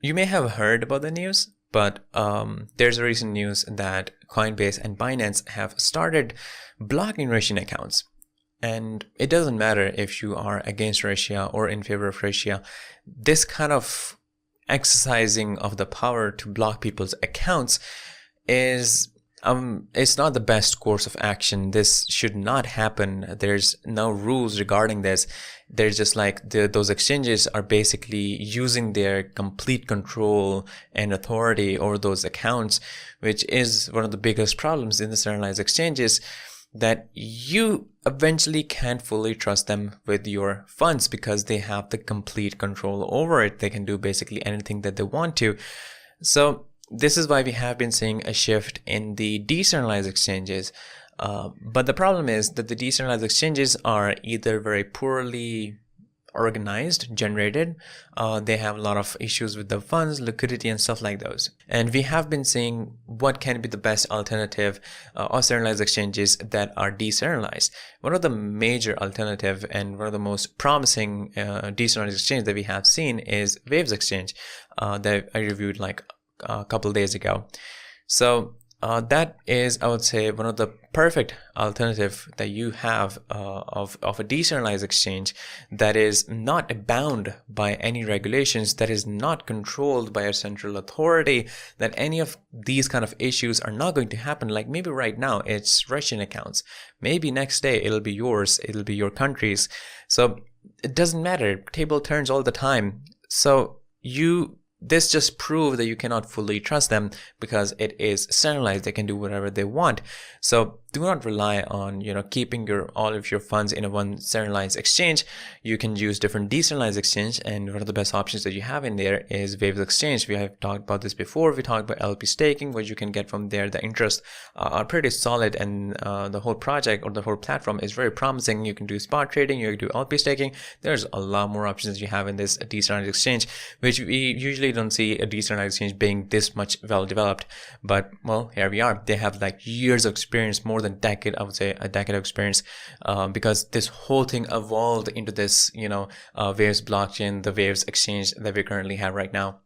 You may have heard about the news, but there's a recent news that Coinbase and Binance have started blocking Russian accounts. And it doesn't matter if you are against Russia or in favor of Russia. This kind of exercising of the power to block people's accounts is it's not the best course of action. This should not happen. There's no rules regarding this. There's just like those exchanges are basically using their complete control and authority over those accounts, which is one of the biggest problems in the centralized exchanges, that you eventually can't fully trust them with your funds because they have the complete control over it. They can do basically anything that they want to. So this is why we have been seeing a shift in the decentralized exchanges. But the problem is that the decentralized exchanges are either very poorly organized, generated. They have a lot of issues with the funds, liquidity, and stuff like those. And we have been seeing what can be the best alternative of centralized exchanges that are decentralized. One of the major alternative and one of the most promising decentralized exchange that we have seen is Waves Exchange that I reviewed like a couple of days ago. So that is, I would say, one of the perfect alternative that you have of a decentralized exchange that is not bound by any regulations, that is not controlled by a central authority, that any of these kind of issues are not going to happen. Like maybe right now it's Russian accounts, maybe next day it'll be yours, it'll be your country's. So it doesn't matter. Table turns all the time. So this just proves that you cannot fully trust them because it is centralized. They can do whatever they want. So do not rely on keeping all of your funds in a one centralized exchange. You can use different decentralized exchange, and one of the best options that you have in there is Waves Exchange. We have talked about this before. We talked about LP staking, what you can get from there. The interest are pretty solid, and the whole project or the whole platform is very promising. You can do spot trading, you can do LP staking. There's a lot more options you have in this decentralized exchange, which we usually don't see a decentralized exchange being this much well developed. But well, here we are. They have like years of experience, more than decade, I would say a decade of experience, because this whole thing evolved into this Waves blockchain, the Waves exchange that we currently have right now.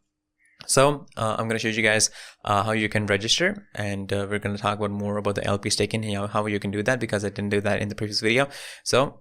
So I'm going to show you guys how you can register, and we're going to talk about more about the LP staking and how you can do that, because I didn't do that in the previous video. So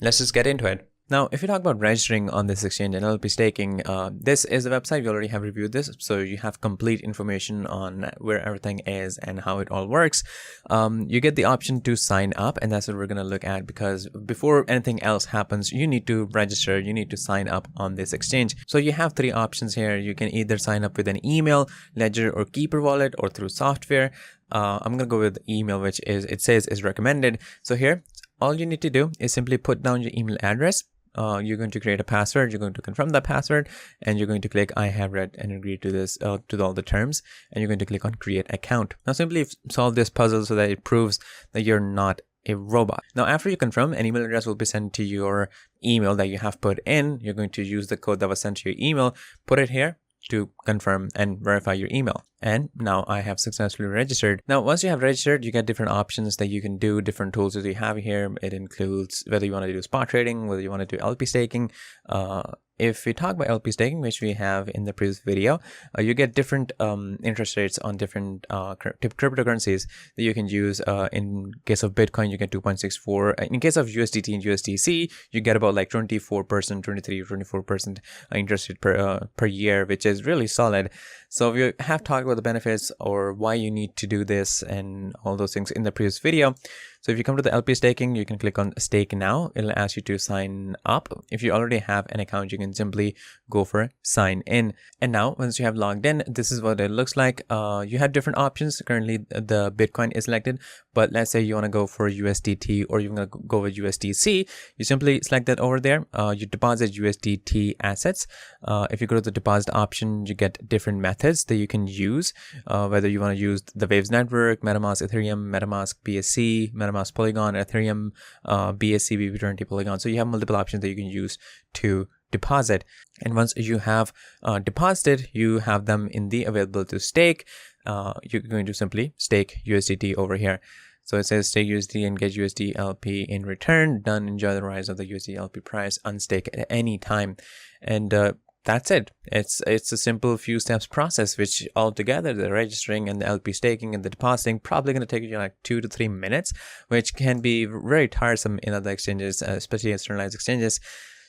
let's just get into it. Now, if you talk about registering on this exchange and LP staking, this is the website. We already have reviewed this, so you have complete information on where everything is and how it all works. You get the option to sign up, and that's what we're going to look at, because before anything else happens, you need to register, you need to sign up on this exchange. So you have three options here. You can either sign up with an email, ledger, or keeper wallet, or through software. I'm going to go with email, which it says is recommended. So here, all you need to do is simply put down your email address. You're going to create a password, you're going to confirm that password, and you're going to click I have read and agree to this, to all the terms, and you're going to click on create account. Now simply solve this puzzle so that it proves that you're not a robot. Now after you confirm, an email address will be sent to your email that you have put in. You're going to use the code that was sent to your email, put it here to confirm and verify your email. And now I have successfully registered. Now, once you have registered, you get different options that you can do, different tools that you have here. It includes whether you want to do spot trading, whether you want to do LP staking. If we talk about LP staking, which we have in the previous video, you get different interest rates on different cryptocurrencies that you can use. In case of Bitcoin, you get 2.64. In case of USDT and USDC, you get about like 24%, 23, 24% interest rate per year, which is really solid. So we have talked about the benefits or why you need to do this and all those things in the previous video. So if you come to the LP staking, you can click on stake now. It'll ask you to sign up. If you already have an account, you can simply go for sign in. And now once you have logged in, this is what it looks like. You have different options. Currently the Bitcoin is selected, but let's say you want to go for USDT or you want to go with USDC. You simply select that over there. You deposit USDT assets. If you go to the deposit option, you get different methods that you can use, whether you want to use the Waves network, MetaMask, Ethereum, MetaMask, BSC, MetaMask Polygon, Ethereum, BSC, BB20 Polygon. So you have multiple options that you can use to deposit. And once you have deposited, you have them in the available to stake. You're going to simply stake USDT over here. So it says stake USD and get USD LP in return. Done. Enjoy the rise of the USD LP price. Unstake at any time. And that's it. It's a simple few steps process, which altogether the registering and the LP staking and the depositing probably going to take you like 2 to 3 minutes, which can be very tiresome in other exchanges, especially externalized exchanges.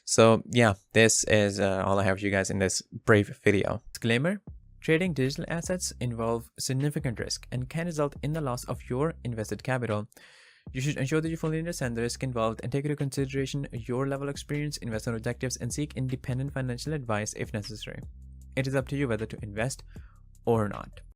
So yeah, this is all I have for you guys in this brief video. Disclaimer: trading digital assets involve significant risk and can result in the loss of your invested capital. You should ensure that you fully understand the risk involved and take into consideration your level of experience, investment objectives, and seek independent financial advice if necessary. It is up to you whether to invest or not.